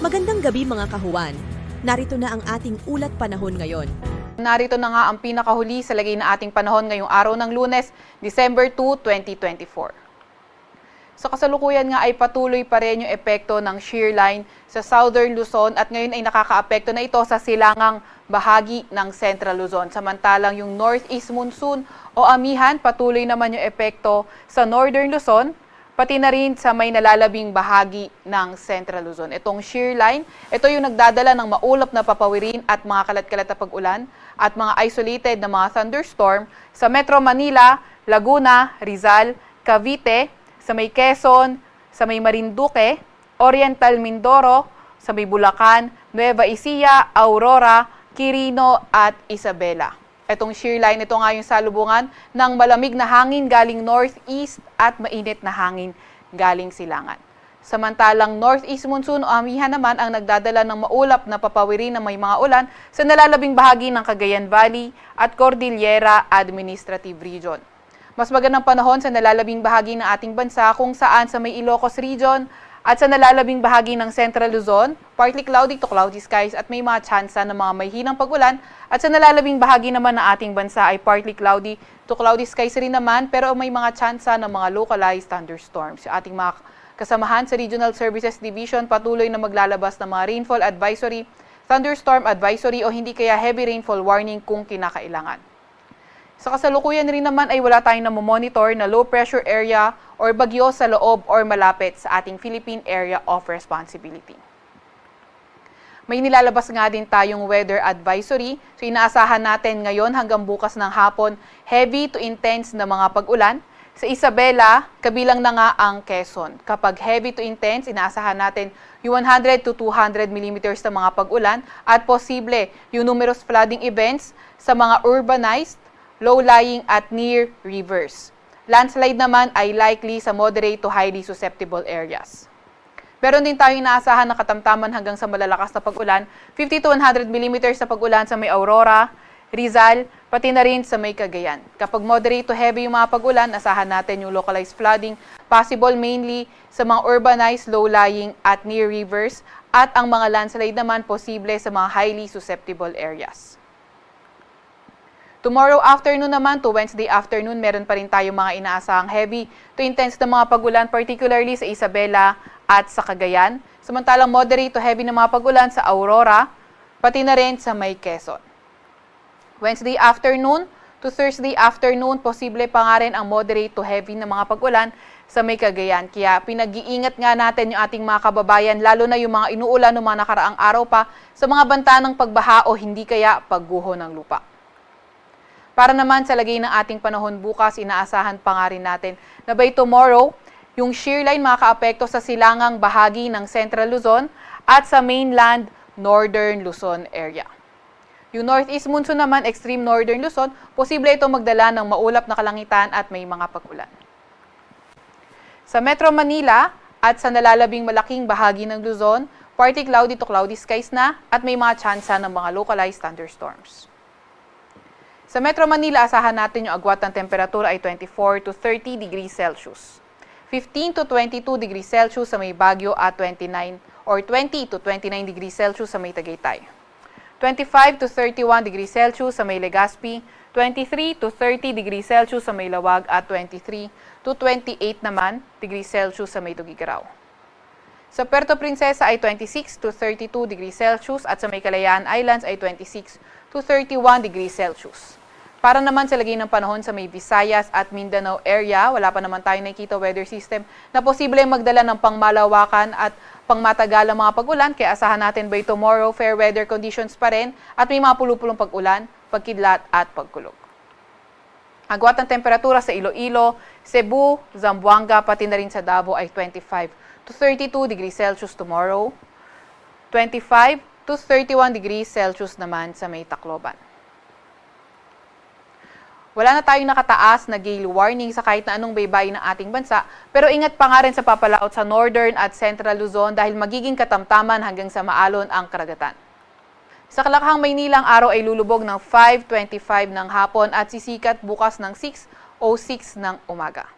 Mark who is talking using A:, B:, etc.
A: Magandang gabi mga kahuwan. Narito na ang ating ulat panahon ngayon.
B: Narito na nga ang pinakahuli sa lagay na ating panahon ngayong araw ng Lunes, December 2, 2024. Sa kasalukuyan nga ay patuloy pa rin yung epekto ng shear line sa Southern Luzon at ngayon ay nakakaapekto na ito sa silangang bahagi ng Central Luzon. Samantalang yung Northeast Monsoon o amihan, patuloy naman yung epekto sa Northern Luzon, pati na rin sa may nalalabing bahagi ng Central Luzon. Itong shear line, ito yung nagdadala ng maulap na papawirin at mga kalat-kalat na pag-ulan at mga isolated na mga thunderstorm sa Metro Manila, Laguna, Rizal, Cavite, sa may Quezon, sa may Marinduque, Oriental Mindoro, sa may Bulacan, Nueva Ecija, Aurora, Quirino at Isabela. Itong shear line, ito nga yung salubungan ng malamig na hangin galing northeast at mainit na hangin galing silangan. Samantalang northeast monsoon o amihan naman ang nagdadala ng maulap na papawirin na may mga ulan sa nalalabing bahagi ng Cagayan Valley at Cordillera Administrative Region. Mas magandang panahon sa nalalabing bahagi ng ating bansa kung saan sa may Ilocos Region at sa nalalabing bahagi ng Central Luzon, partly cloudy to cloudy skies at may mga tsansa ng mga may hinang pag-ulan at sa nalalabing bahagi naman ng ating bansa ay partly cloudy to cloudy skies rin naman pero may mga tsansa ng mga localized thunderstorms. Yung ating mga kasamahan sa Regional Services Division patuloy na maglalabas ng mga rainfall advisory, thunderstorm advisory o hindi kaya heavy rainfall warning kung kinakailangan. Sa kasalukuyan rin naman ay wala tayong namomonitor na low pressure area or bagyo sa loob or malapit sa ating Philippine Area of Responsibility. May nilalabas nga din tayong weather advisory, so inaasahan natin ngayon hanggang bukas ng hapon heavy to intense na mga pag-ulan. Sa Isabela, kabilang na nga ang Quezon. Kapag heavy to intense, inaasahan natin yung 100 to 200 millimeters na mga pag-ulan at posible yung numerous flooding events sa mga urbanized, low-lying at near rivers. Landslide naman ay likely sa moderate to highly susceptible areas. Meron din tayong inaasahan na katamtaman hanggang sa malalakas na pag-ulan, 50 to 100 millimeters na pag-ulan sa may Aurora, Rizal, pati na rin sa may Cagayan. Kapag moderate to heavy yung mga pag-ulan, asahan natin yung localized flooding, possible mainly sa mga urbanized, low-lying at near rivers, at ang mga landslide naman posible sa mga highly susceptible areas. Tomorrow afternoon naman to Wednesday afternoon, meron pa rin tayong mga inaasahang heavy to intense na mga pag-ulan, particularly sa Isabela at sa Cagayan. Samantalang moderate to heavy na mga pag-ulan sa Aurora, pati na rin sa may Quezon. Wednesday afternoon to Thursday afternoon, posible pa nga rin ang moderate to heavy na mga pag-ulan sa may Cagayan. Kaya pinag-iingat nga natin yung ating mga kababayan, lalo na yung mga inuulan ng mga nakaraang araw pa sa mga banta ng pagbaha o hindi kaya pagguho ng lupa. Para naman sa lagay ng ating panahon bukas, inaasahan pa nga rin natin na by tomorrow, yung shear line makakaapekto sa silangang bahagi ng Central Luzon at sa mainland Northern Luzon area. Yung Northeast Monsoon naman, extreme Northern Luzon, posible ito magdala ng maulap na kalangitan at may mga pag-ulan. Sa Metro Manila at sa nalalabing malaking bahagi ng Luzon, partly cloudy to cloudy skies na at may mga tsansa ng mga localized thunderstorms. Sa Metro Manila, asahan natin yung agwat ng temperatura ay 24 to 30 degrees Celsius. 15 to 22 degrees Celsius sa may Baguio at 20 to 29 degrees Celsius sa may Tagaytay. 25 to 31 degrees Celsius sa may Legazpi, 23 to 30 degrees Celsius sa may Lawag at 23 to 28 naman degrees Celsius sa may Tugigaraw. Sa Puerto Princesa ay 26 to 32 degrees Celsius at sa may Kalayaan Islands ay 26 to 31 degrees Celsius. Para naman sa lagay ng panahon sa may Visayas at Mindanao area, wala pa naman tayong nakikita weather system na posible magdala ng pangmalawakan at pangmatagalang mga pag-ulan, kaya asahan natin by tomorrow fair weather conditions pa rin at may mga pulupulong pag-ulan, pagkidlat at pagkulog. Agwat ng temperatura sa Iloilo, Cebu, Zamboanga, pati na rin sa Davao ay 25 to 32 degrees Celsius tomorrow, 25 to 31 degrees Celsius naman sa may Tacloban. Wala na tayong nakataas na gale warning sa kahit na anong baybayin ng ating bansa, pero ingat pa nga rin sa papalaot sa Northern at Central Luzon dahil magiging katamtaman hanggang sa maalon ang karagatan. Sa Kalakhang, Maynila, ang araw ay lulubog ng 5:25 ng hapon at sisikat bukas ng 6:06 ng umaga.